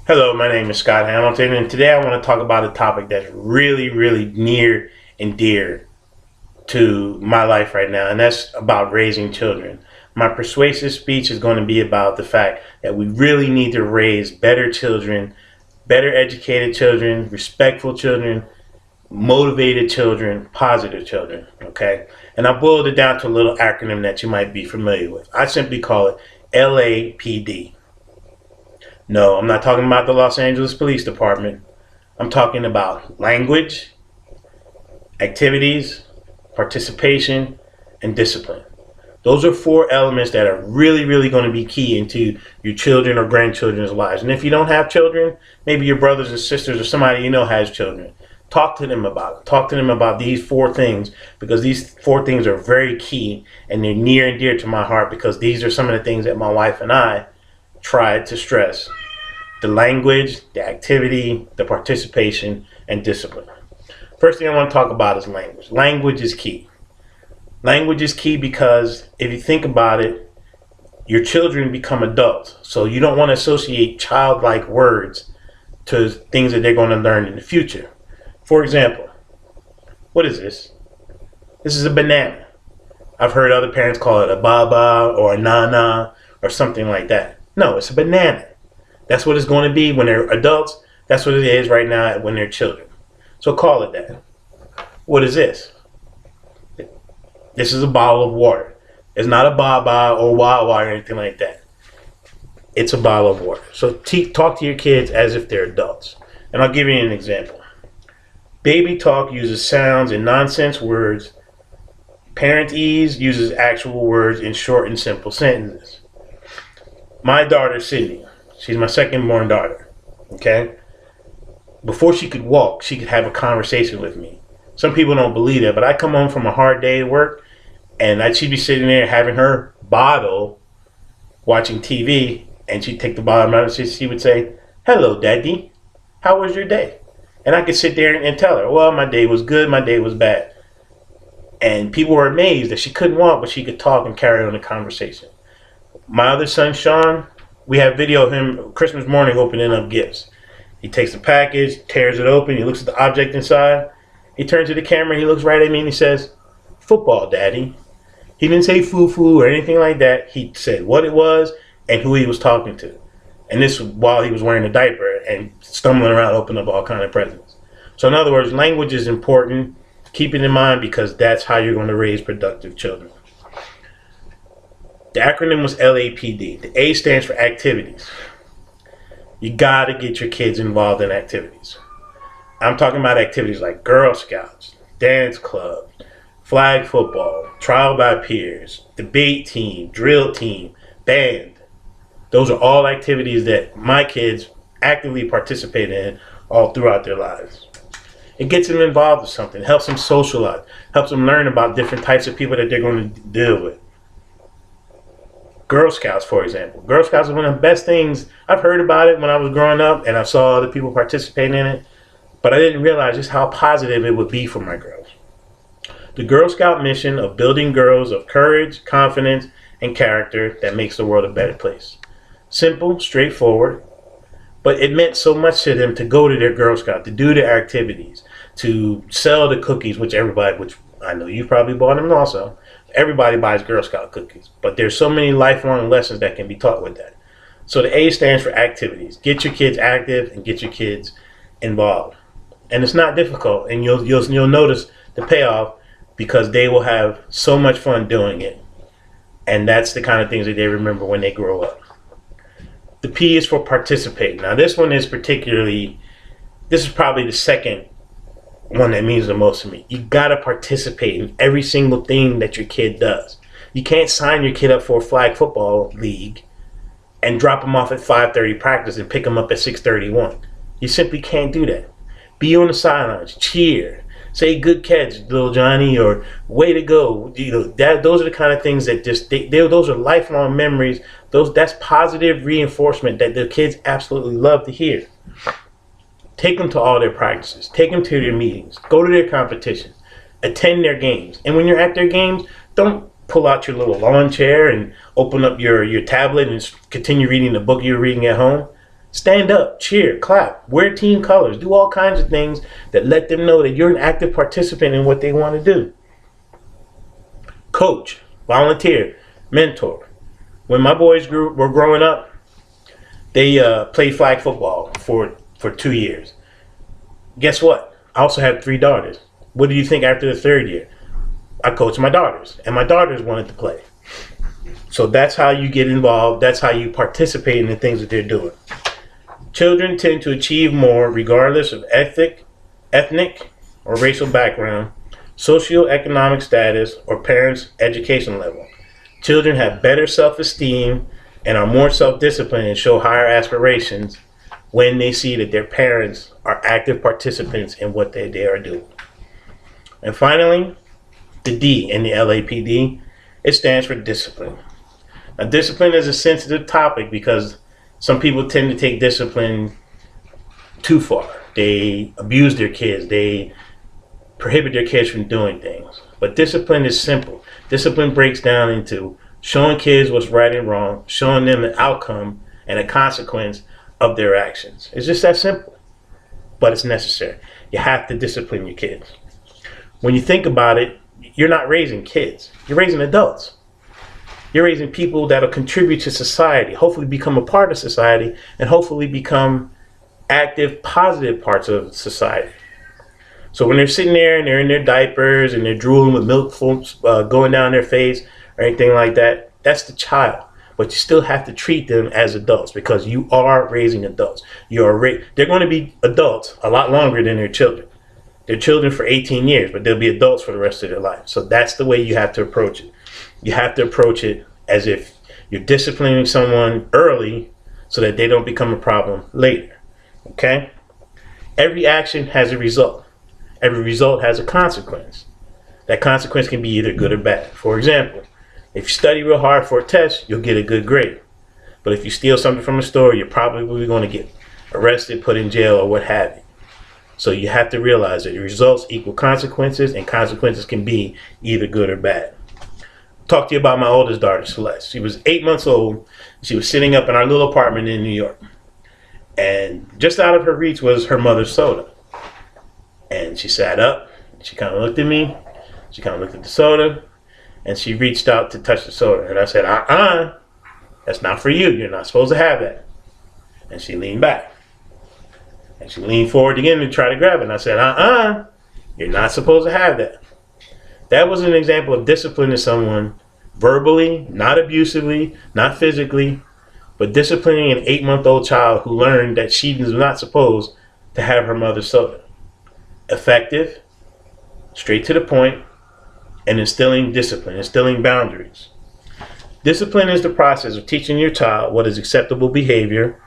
Hello, my name is Scott Hamilton, and today I want to talk about a topic that's really near and dear to my life right now, and that's about raising children. My persuasive speech is going to be about the fact that we really need to raise better children, better educated children, respectful children, motivated children, positive children, okay? And I boiled it down to a little acronym that you might be familiar with. I simply call it LAPD. No, I'm not talking about the Los Angeles Police Department. I'm talking about language, activities, participation, and discipline. Those are four elements that are really going to be key into your children or grandchildren's lives. And if you don't have children, maybe your brothers and sisters or somebody you know has children. Talk to them about it. Talk to them about these four things, because these four things are very key and they're near and dear to my heart, because these are some of the things that my wife and I tried to stress: the language, the activity, the participation, and discipline. First thing I want to talk about is language. Language is key. Language is key because if you think about it, your children become adults. So you don't want to associate childlike words to things that they're going to learn in the future. For example, what is this? This is a banana. I've heard other parents call it a baba or a nana or something like that. No, it's a banana. That's what it's going to be when they're adults. That's what it is right now when they're children. So call it that. What is this? This is a bottle of water. It's not a baba or wawa or anything like that. It's a bottle of water. So talk to your kids as if they're adults. And I'll give you an example. Baby talk uses sounds and nonsense words. Parent ease uses actual words in short and simple sentences. My daughter, Sydney, she's my second born daughter, okay? Before she could walk, she could have a conversation with me. Some people don't believe that, but I come home from a hard day at work, and she'd be sitting there having her bottle, watching TV, and she'd take the bottle out and she would say, "Hello, Daddy. How was your day?" And I could sit there and tell her, well, my day was good, my day was bad. And people were amazed that she couldn't walk, but she could talk and carry on a conversation. My other son, Sean, we have video of him Christmas morning opening up gifts. He takes the package, tears it open, he looks at the object inside, he turns to the camera, he looks right at me and he says, "Football, Daddy." He didn't say foo-foo or anything like that. He said what it was and who he was talking to. And this while he was wearing a diaper and stumbling around opening up all kinds of presents. So in other words, language is important. Keep it in mind, because that's how you're going to raise productive children. The acronym was LAPD. The A stands for activities. You got to get your kids involved in activities. I'm talking about activities like Girl Scouts, dance club, flag football, trial by peers, debate team, drill team, band. Those are all activities that my kids actively participate in all throughout their lives. It gets them involved with something, helps them socialize, helps them learn about different types of people that they're going to deal with. Girl Scouts, for example. Girl Scouts is one of the best things. I've heard about it when I was growing up and I saw other people participating in it, but I didn't realize just how positive it would be for my girls. The Girl Scout mission of building girls of courage, confidence, and character that makes the world a better place. Simple, straightforward, but it meant so much to them to go to their Girl Scout, to do their activities, to sell the cookies, which I know you've probably bought them also. Everybody buys Girl Scout cookies, but there's so many lifelong lessons that can be taught with that. So the A stands for activities. Get your kids active and get your kids involved. And it's not difficult, and you'll notice the payoff, because they will have so much fun doing it. And that's the kind of things that they remember when they grow up. The P is for participate. Now this is probably the second one that means the most to me. You gotta participate in every single thing that your kid does. You can't sign your kid up for a flag football league and drop them off at 5:30 practice and pick them up at 6:31. You simply can't do that. Be on the sidelines, cheer, say good catch, little Johnny, or way to go. Those are the kind of things that those are lifelong memories. That's positive reinforcement that the kids absolutely love to hear. Take them to all their practices. Take them to their meetings. Go to their competitions. Attend their games. And when you're at their games, don't pull out your little lawn chair and open up your tablet and continue reading the book you're reading at home. Stand up, cheer, clap, wear team colors, do all kinds of things that let them know that you're an active participant in what they want to do. Coach, volunteer, mentor. When my boys were growing up, they played flag football for 2 years. Guess what? I also have 3 daughters. What do you think after the 3rd year? I coached my daughters, and my daughters wanted to play. So that's how you get involved. That's how you participate in the things that they're doing. Children tend to achieve more regardless of ethnic or racial background, socioeconomic status, or parents' education level. Children have better self-esteem and are more self-disciplined and show higher aspirations when they see that their parents are active participants in what they are doing. And finally, the D in the LAPD, it stands for discipline. Now, discipline is a sensitive topic because some people tend to take discipline too far. They abuse their kids. They prohibit their kids from doing things. But discipline is simple. Discipline breaks down into showing kids what's right and wrong, showing them the outcome and the consequence of their actions. It's just that simple, but it's necessary. You have to discipline your kids. When you think about it, you're not raising kids. You're raising adults. You're raising people that'll contribute to society, hopefully become a part of society, and hopefully become active, positive parts of society. So when they're sitting there and they're in their diapers and they're drooling with milk going down their face or anything like that, that's the child. But you still have to treat them as adults because you are raising adults. They're going to be adults a lot longer than their children. They're children for 18 years, but they'll be adults for the rest of their life. So that's the way you have to approach it. You have to approach it as if you're disciplining someone early so that they don't become a problem later. Okay? Every action has a result. Every result has a consequence. That consequence can be either good or bad. For example, if you study real hard for a test, you'll get a good grade. But if you steal something from a store, you're probably going to get arrested, put in jail, or what have you. So you have to realize that results equal consequences, and consequences can be either good or bad. Talk to you about my oldest daughter, Celeste. She was 8 months old. She was sitting up in our little apartment in New York. And just out of her reach was her mother's soda. And she sat up. She kind of looked at me. She kind of looked at the soda. And she reached out to touch the soda. And I said, that's not for you. You're not supposed to have that. And she leaned back. And she leaned forward again to try to grab it. And I said, you're not supposed to have that. That was an example of disciplining someone verbally, not abusively, not physically, but disciplining an 8-month-old child who learned that she was not supposed to have her mother's soda. Effective, straight to the point, and instilling discipline, instilling boundaries. Discipline is the process of teaching your child what is acceptable behavior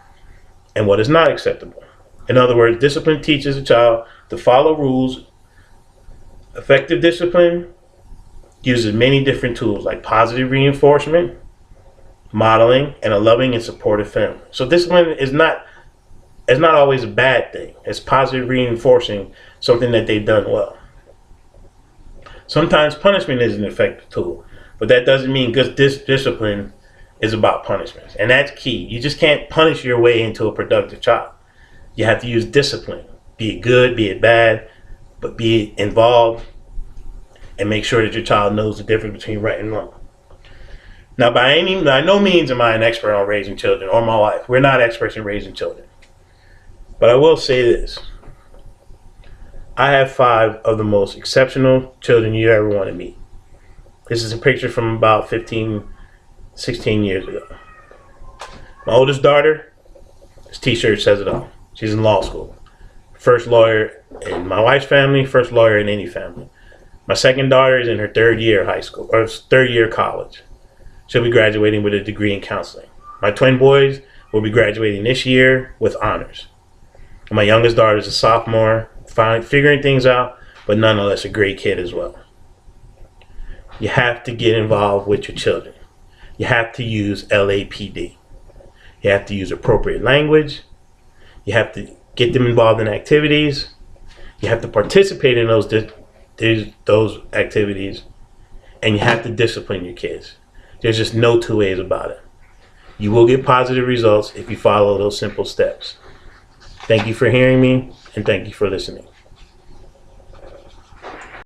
and what is not acceptable. In other words, discipline teaches a child to follow rules. Effective discipline uses many different tools like positive reinforcement, modeling, and a loving and supportive family. So discipline is not always a bad thing. It's positive reinforcing something that they've done well. Sometimes punishment is an effective tool, but that doesn't mean good discipline is about punishments. And that's key. You just can't punish your way into a productive child. You have to use discipline, be it good, be it bad, but be involved and make sure that your child knows the difference between right and wrong. Now, by no means am I an expert on raising children, or my wife. We're not experts in raising children. But I will say this. I have 5 of the most exceptional children you ever want to meet. This is a picture from about 15, 16 years ago. My oldest daughter, this t-shirt says it all. She's in law school. First lawyer in my wife's family, first lawyer in any family. My second daughter is in her 3rd year of high school, or 3rd year of college. She'll be graduating with a degree in counseling. My twin boys will be graduating this year with honors. And my youngest daughter is a sophomore, figuring things out, but nonetheless a great kid as well. You have to get involved with your children. You have to use LAPD. You have to use appropriate language. You have to get them involved in activities. You have to participate in those activities. And you have to discipline your kids. There's just no 2 ways about it. You will get positive results if you follow those simple steps. Thank you for hearing me, and thank you for listening.